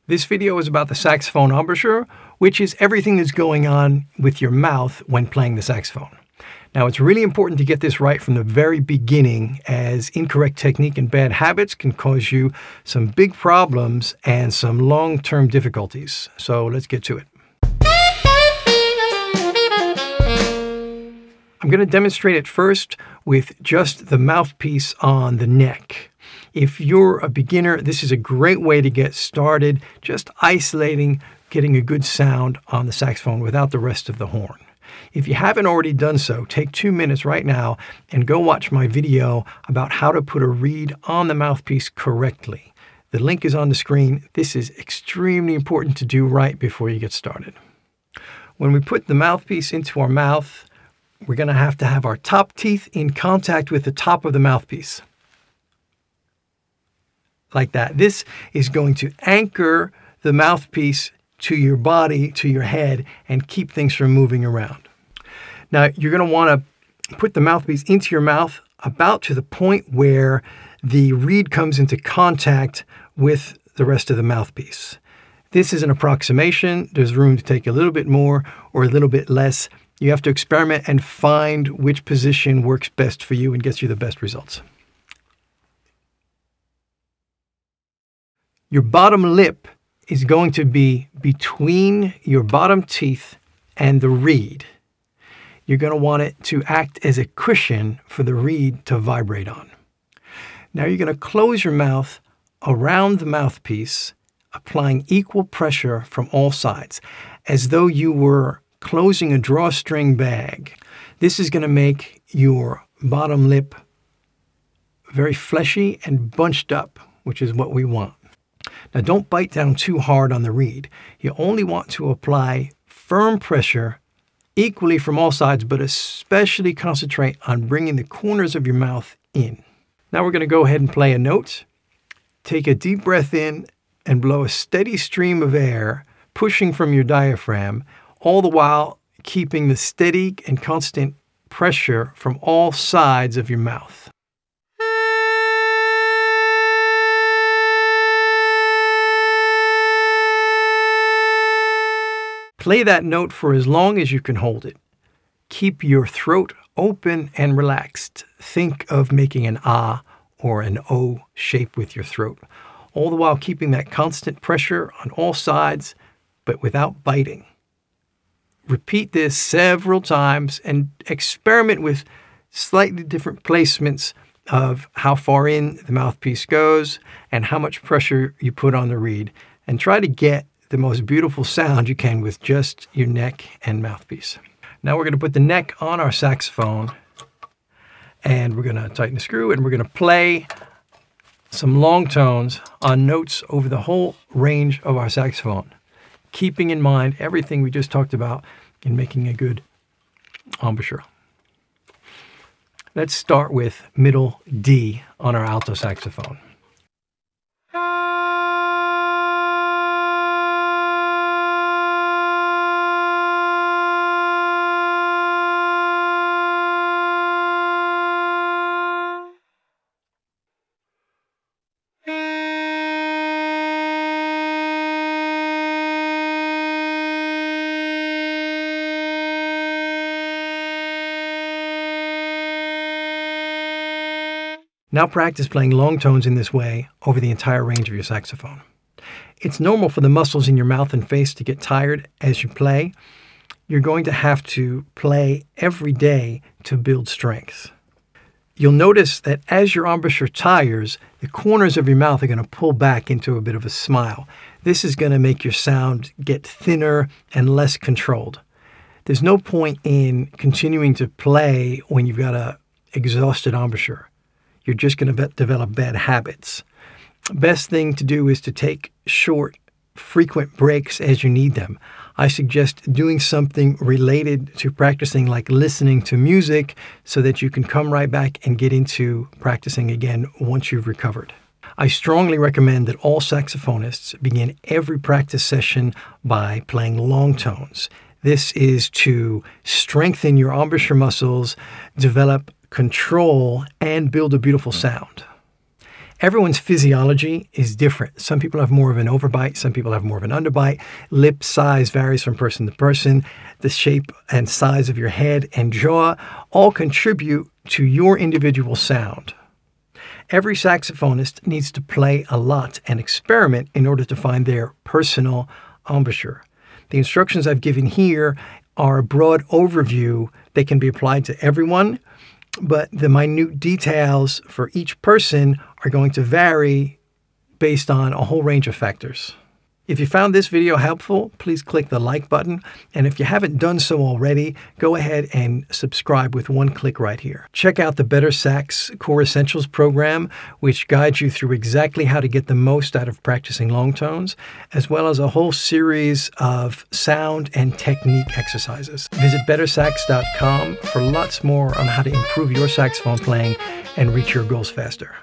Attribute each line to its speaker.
Speaker 1: This video is about the saxophone embouchure, which is everything that's going on with your mouth when playing the saxophone. Now, it's really important to get this right from the very beginning, as incorrect technique and bad habits can cause you some big problems and some long-term difficulties. So let's get to it. I'm going to demonstrate it first with just the mouthpiece on the neck. If you're a beginner, this is a great way to get started, just isolating, getting a good sound on the saxophone without the rest of the horn. If you haven't already done so, take 2 minutes right now and go watch my video about how to put a reed on the mouthpiece correctly. The link is on the screen. This is extremely important to do right before you get started. When we put the mouthpiece into our mouth, we're going to have our top teeth in contact with the top of the mouthpiece. Like that. This is going to anchor the mouthpiece to your body, to your head, and keep things from moving around. Now, you're going to want to put the mouthpiece into your mouth about to the point where the reed comes into contact with the rest of the mouthpiece. This is an approximation. There's room to take a little bit more or a little bit less. You have to experiment and find which position works best for you and gets you the best results. Your bottom lip is going to be between your bottom teeth and the reed. You're going to want it to act as a cushion for the reed to vibrate on. Now you're going to close your mouth around the mouthpiece, applying equal pressure from all sides, as though you were closing a drawstring bag. This is going to make your bottom lip very fleshy and bunched up, which is what we want. Now, don't bite down too hard on the reed. You only want to apply firm pressure equally from all sides, but especially concentrate on bringing the corners of your mouth in. Now we're going to go ahead and play a note. Take a deep breath in and blow a steady stream of air, pushing from your diaphragm, all the while keeping the steady and constant pressure from all sides of your mouth. Play that note for as long as you can hold it. Keep your throat open and relaxed. Think of making an ah or an O shape with your throat, all the while keeping that constant pressure on all sides, but without biting. Repeat this several times and experiment with slightly different placements of how far in the mouthpiece goes and how much pressure you put on the reed, and try to get the most beautiful sound you can with just your neck and mouthpiece. Now we're going to put the neck on our saxophone, and we're going to tighten the screw, and we're going to play some long tones on notes over the whole range of our saxophone, keeping in mind everything we just talked about in making a good embouchure. Let's start with middle D on our alto saxophone. Now practice playing long tones in this way over the entire range of your saxophone. It's normal for the muscles in your mouth and face to get tired as you play. You're going to have to play every day to build strength. You'll notice that as your embouchure tires, the corners of your mouth are going to pull back into a bit of a smile. This is going to make your sound get thinner and less controlled. There's no point in continuing to play when you've got an exhausted embouchure. You're just going to develop bad habits. Best thing to do is to take short, frequent breaks as you need them. I suggest doing something related to practicing, like listening to music, so that you can come right back and get into practicing again once you've recovered. I strongly recommend that all saxophonists begin every practice session by playing long tones. This is to strengthen your embouchure muscles, develop control, and build a beautiful sound. Everyone's physiology is different. Some people have more of an overbite, some people have more of an underbite. Lip size varies from person to person. The shape and size of your head and jaw all contribute to your individual sound. Every saxophonist needs to play a lot and experiment in order to find their personal embouchure. The instructions I've given here are a broad overview. They can be applied to everyone, but the minute details for each person are going to vary based on a whole range of factors. If you found this video helpful, please click the like button. And if you haven't done so already, go ahead and subscribe with one click right here. Check out the BetterSax Core Essentials program, which guides you through exactly how to get the most out of practicing long tones, as well as a whole series of sound and technique exercises. Visit BetterSax.com for lots more on how to improve your saxophone playing and reach your goals faster.